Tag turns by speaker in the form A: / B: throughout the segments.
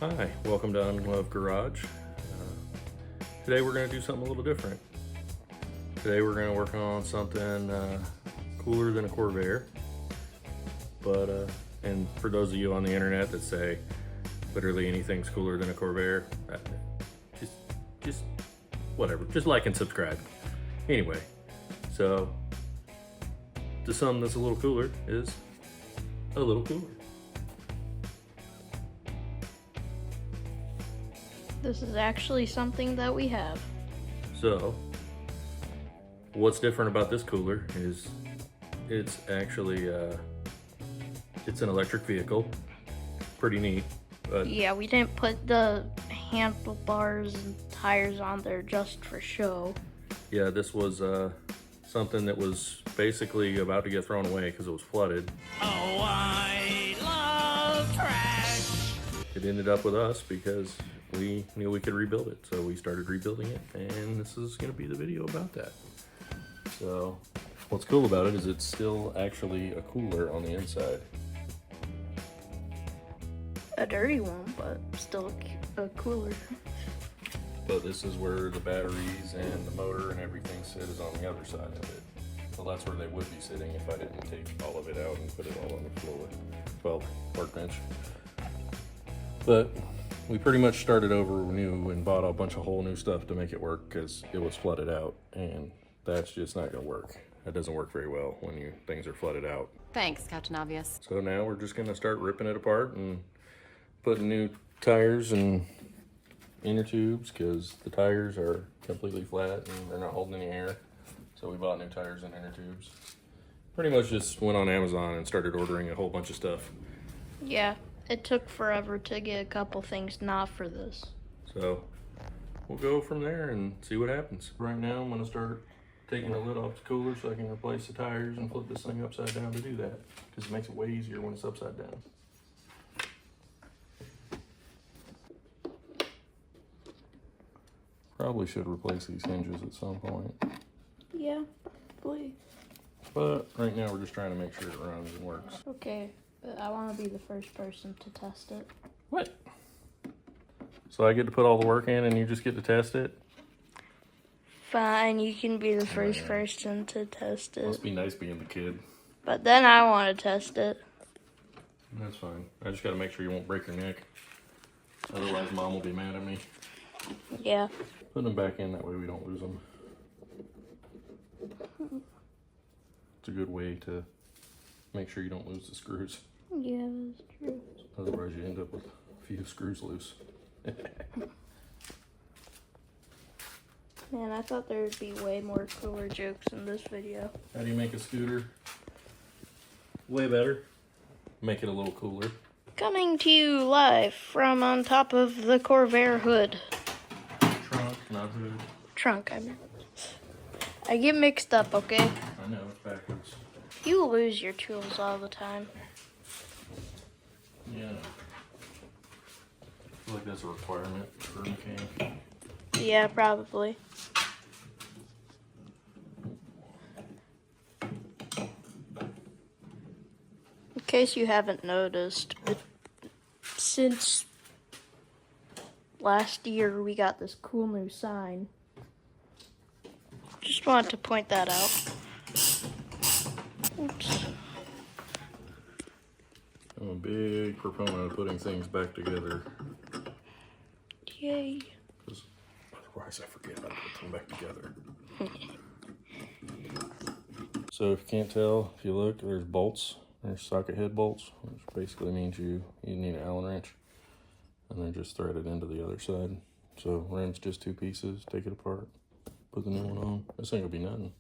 A: Hi, welcome to Unloved Garage. Today we're going to do something a little different. Today we're going to work on something cooler than a Corvair. But, and for those of you on the internet that say literally anything's cooler than a Corvair, just whatever, just like and subscribe. Anyway, so the something that's a little cooler is a little cooler.
B: This is actually something that we have.
A: So, what's different about this cooler is it's actually, it's an electric vehicle. Pretty neat. But
B: Yeah, we didn't put the handlebars and tires on there just for show.
A: yeah, this was something that was basically about to get thrown away because it was flooded.
C: Oh, I love trash.
A: It ended up with us because we knew we could rebuild it. So we started rebuilding it, and this is going to be the video about that. So what's cool about it is it's still actually a cooler on the inside.
B: A dirty one, but still a cooler.
A: But this is where the batteries and the motor and everything sit, is on the other side of it. Well, that's where they would be sitting if I didn't take all of it out and put it all on the floor. Well, workbench. But we pretty much started over new and bought a bunch of whole new stuff to make it work because it was flooded out, and that's just not gonna work. That doesn't work very well when things are flooded out.
D: Thanks, Captain Obvious.
A: So now we're just gonna start ripping it apart and putting new tires and inner tubes because the tires are completely flat and they're not holding any air. So we bought new tires and inner tubes. Pretty much just went on Amazon and started ordering a whole bunch of stuff.
B: Yeah, it took forever to get a couple things not for this.
A: So we'll go from there and see what happens. Right now I'm gonna start taking the lid off the cooler so I can replace the tires and flip this thing upside down to do that because it makes it way easier when it's upside down. Probably should replace these hinges at some point.
B: Yeah, probably.
A: But right now we're just trying to make sure it runs and works.
B: Okay, but I want to be the first person to test it.
A: What? So I get to put all the work in and you just get to test it?
B: Fine, you can be the first person to test it.
A: Must be nice being the kid.
B: But then I want to test it.
A: That's fine. I just gotta make sure you won't break your neck. Otherwise Mom will be mad at me.
B: Yeah.
A: Put them back in, that way we don't lose them. It's a good way to make sure you don't lose the screws.
B: Yeah, that's true.
A: Otherwise you end up with a few screws loose.
B: Man, I thought there would be way more cooler jokes in this video.
A: How do you make a scooter way better? Make it a little cooler.
B: Coming to you live from on top of the Corvair hood.
A: Trunk, not hood.
B: Trunk, I mean. I get mixed up, okay?
A: I know, it's backwards.
B: You lose your tools all the time.
A: Yeah. I feel like that's a requirement for a mechanic.
B: Yeah, probably. In case you haven't noticed, but since last year we got this cool new sign. Just wanted to point that out. Oops.
A: I'm a big proponent of putting things back together.
B: Yay.
A: Because otherwise I forget how to put them back together. So if you can't tell, if you look, there's bolts. There's socket head bolts, which basically means you need an Allen wrench. And then just thread it into the other side. So wrench just two pieces, take it apart, put the new one on. This thing will be nothing.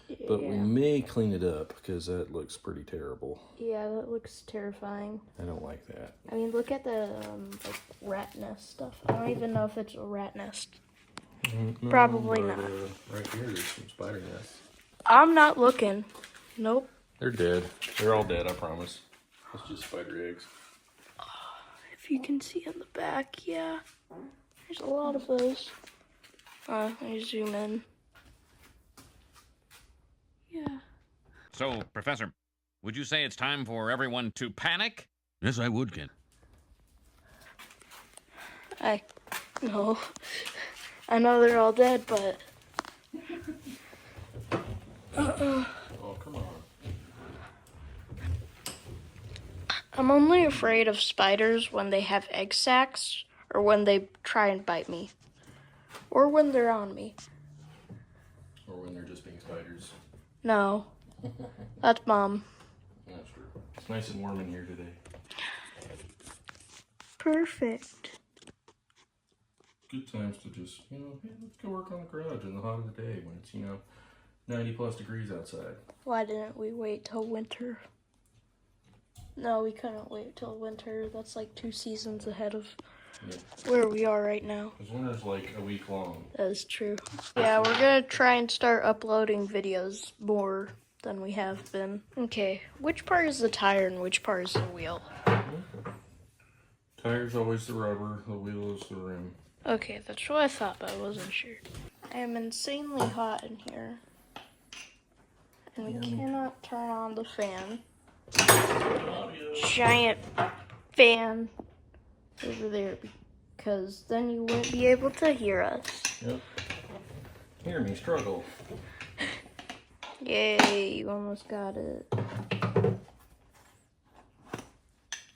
B: Yeah.
A: But we may clean it up because that looks pretty terrible.
B: Yeah, that looks terrifying.
A: I don't like that.
B: I mean, look at the like rat nest stuff. I don't even know if it's a rat nest.
A: No,
B: Probably
A: but,
B: not.
A: Right here, there's some spider nests.
B: I'm not looking. Nope.
A: They're dead. They're all dead, I promise. It's just spider eggs.
B: If you can see in the back, yeah. There's a lot of those. Let me zoom in. Yeah.
C: So, Professor, would you say it's time for everyone to panic? Yes, I would, Ken.
B: No. I know they're all dead, but...
A: Oh, come on.
B: I'm only afraid of spiders when they have egg sacs, or when they try and bite me, or when they're on me.
A: Or when they're just being spiders.
B: No, that's Mom.
A: That's true. It's nice and warm in here today.
B: Perfect.
A: Good times to just, hey, let's go work on the garage in the hot of the day when it's, 90 plus degrees outside.
B: Why didn't we wait till winter? No, we couldn't wait till winter. That's like 2 seasons ahead of where we are right now.
A: Because winter's like a week long.
B: That is true. Yeah, we're gonna try and start uploading videos more than we have been. Okay, which part is the tire and which part is the wheel?
A: Tire's always the rubber, the wheel is the rim.
B: Okay, that's what I thought, but I wasn't sure. I am insanely hot in here. And we cannot turn on the fan. Giant fan over there, because then you wouldn't be able to hear us.
A: Yep. Hear me struggle.
B: Yay, you almost got it.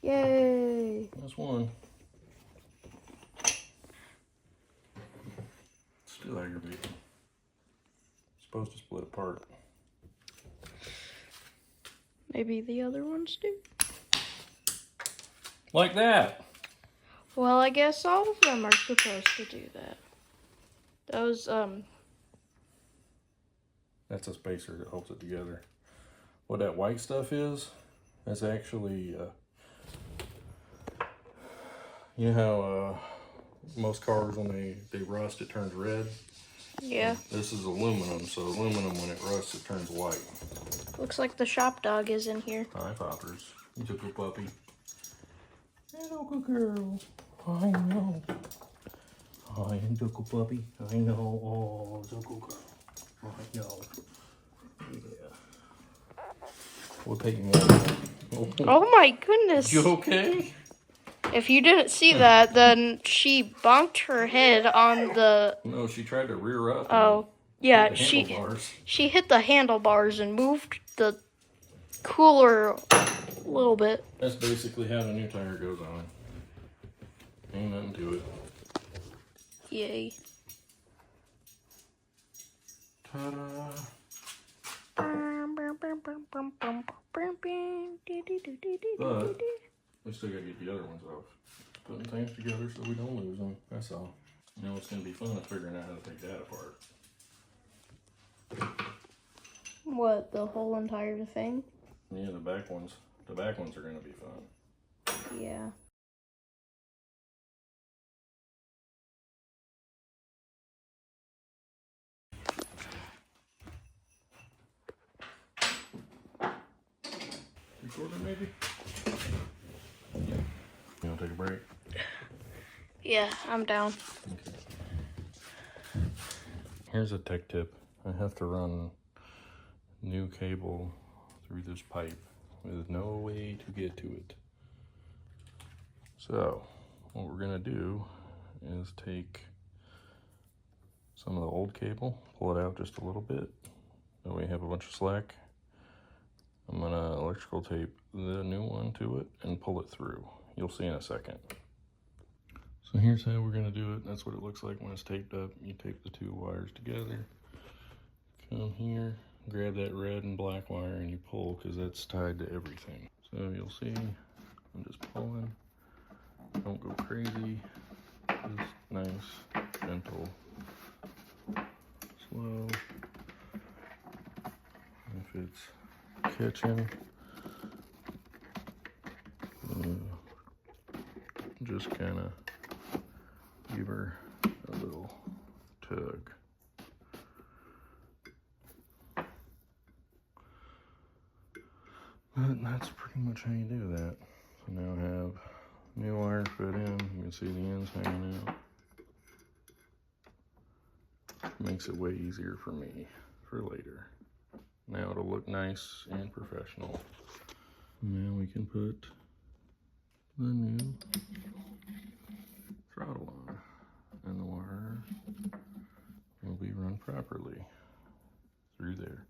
B: Yay.
A: That's one. Still aggravating. Supposed to split apart.
B: Maybe the other ones do.
A: Like that.
B: Well, I guess all of them are supposed to do that. Those,
A: That's a spacer that holds it together. What that white stuff is, that's actually, you know how most cars, when they rust, it turns red?
B: yeah.
A: This is aluminum, so aluminum, when it rusts, it turns white.
B: Looks like the shop dog is in here.
A: Hi, Poppers. He's a good puppy. Hello, good girl. I know. I am the good puppy. I know. Oh, the good girl. I know. Yeah. We'll take him out.
B: Oh my goodness.
A: You okay?
B: If you didn't see that, then she bonked her head on the...
A: No, she tried to rear up.
B: Oh, yeah,
A: the
B: she hit the handlebars and moved the cooler a little bit.
A: That's basically how the new tire goes on. Ain't nothing to it.
B: Yay.
A: Ta-da. But we still gotta get the other ones off. Putting things together so we don't lose them. That's all. You know, it's gonna be fun of figuring out how to take that apart.
B: What, the whole entire thing?
A: Yeah, the back ones are gonna be fun.
B: Yeah.
A: Recorder maybe? You wanna take a break?
B: Yeah, I'm down.
A: Okay. Here's a tech tip. I have to run new cable through this pipe with no way to get to it. So what we're gonna do is take some of the old cable, pull it out just a little bit. That way we have a bunch of slack. I'm gonna electrical tape the new one to it and pull it through. You'll see in a second. So here's how we're gonna do it. That's what it looks like when it's taped up. You tape the two wires together. Come here, grab that red and black wire and you pull, because that's tied to everything. So you'll see, I'm just pulling. Don't go crazy. Just nice, gentle, slow. If it's catching, just kind of give her a little tug. But that's pretty much how you do that. So now I have new wire put in. You can see the ends hanging out. Makes it way easier for me for later. Now it'll look nice and professional. Now we can put the new throttle on, and the wire will be run properly through there,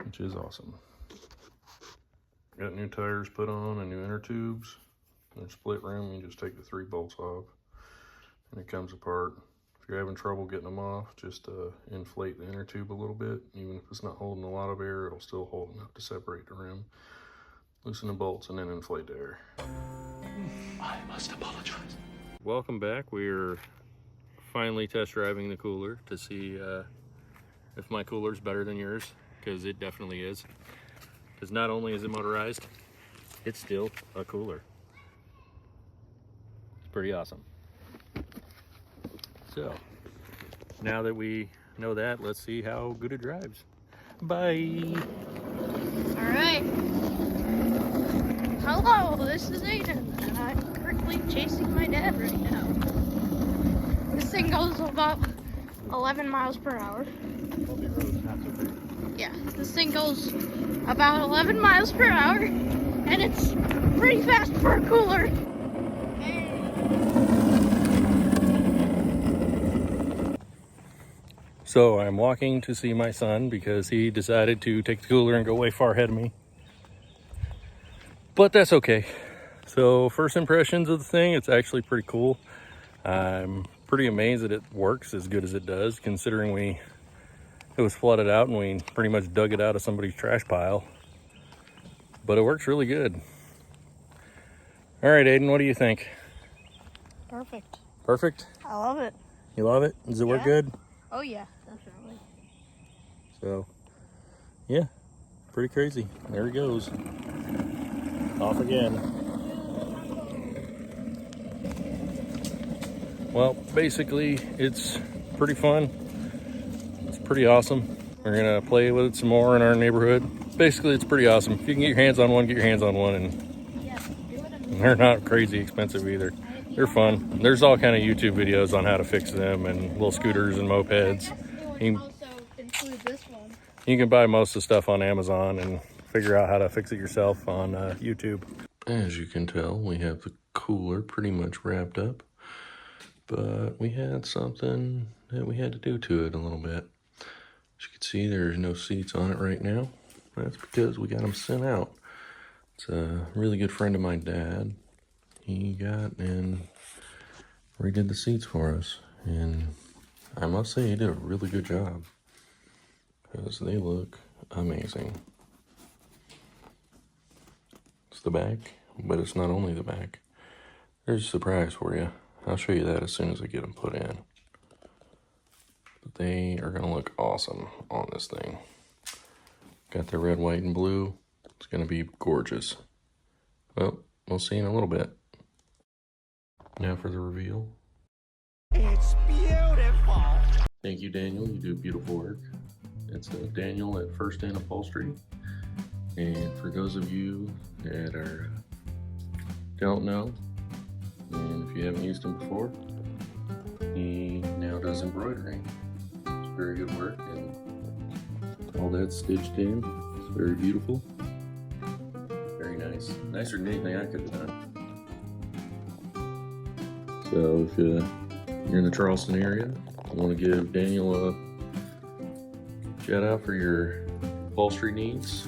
A: which is awesome. Got new tires put on and new inner tubes. They're split rim. You just take the 3 bolts off and it comes apart. If you're having trouble getting them off, just inflate the inner tube a little bit. Even if it's not holding a lot of air, it'll still hold enough to separate the rim. Loosen the bolts and then inflate the air.
D: I must apologize.
A: Welcome back. We're finally test driving the cooler to see if my cooler's better than yours, because it definitely is. Because not only is it motorized, it's still a cooler. It's pretty awesome. So, now that we know that, let's see how good it drives. Bye!
B: Alright. Hello, this is Aiden, and I'm currently chasing my dad right now. This thing goes about 11 miles per hour. Yeah, this thing goes about 11 miles per hour, and it's pretty fast for a cooler.
A: So I'm walking to see my son because he decided to take the cooler and go way far ahead of me. But that's okay. So first impressions of the thing, it's actually pretty cool. I'm pretty amazed that it works as good as it does, considering it was flooded out and we pretty much dug it out of somebody's trash pile. But it works really good. All right, Aiden, what do you think?
B: Perfect.
A: Perfect?
B: I love it.
A: You love it? Does it work good?
B: Oh yeah, definitely.
A: So, yeah, pretty crazy. There he goes. Off again. Well, basically, it's pretty fun. It's pretty awesome. We're gonna play with it some more in our neighborhood. Basically, it's pretty awesome. If you can get your hands on one, get your hands on one. And they're not crazy expensive either. They're fun. There's all kind of YouTube videos on how to fix them, and little scooters and mopeds. You can buy most of the stuff on Amazon and figure out how to fix it yourself on YouTube. As you can tell, we have the cooler pretty much wrapped up, but we had something that we had to do to it a little bit. As you can see, there's no seats on it right now. That's because we got them sent out. It's a really good friend of my dad. He got and redid the seats for us, and I must say he did a really good job because they look amazing. It's the back, but it's not only the back. There's a surprise for you. I'll show you that as soon as I get them put in. But they are gonna look awesome on this thing. Got the red, white, and blue. It's gonna be gorgeous. Well, we'll see in a little bit. Now for the reveal.
D: It's beautiful.
A: Thank you, Daniel. You do beautiful work. It's Daniel at First In Upholstery. And for those of you that don't know, and if you haven't used him before, he now does embroidery. It's very good work, and all that's stitched in. It's very beautiful. Very nice. Nicer than anything I could have done. So if you're in the Charleston area, I want to give Daniel a shout out for your upholstery needs.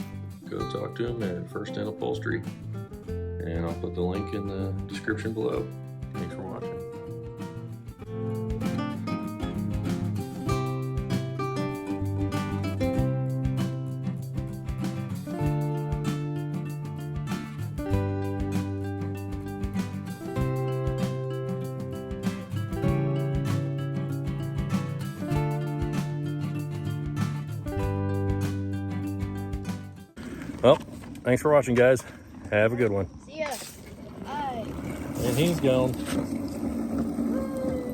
A: Go talk to him at First In Upholstery, and I'll put the link in the description below. Thanks for watching. Well, thanks for watching, guys. Have a good one.
B: See ya. Bye.
A: And he's gone.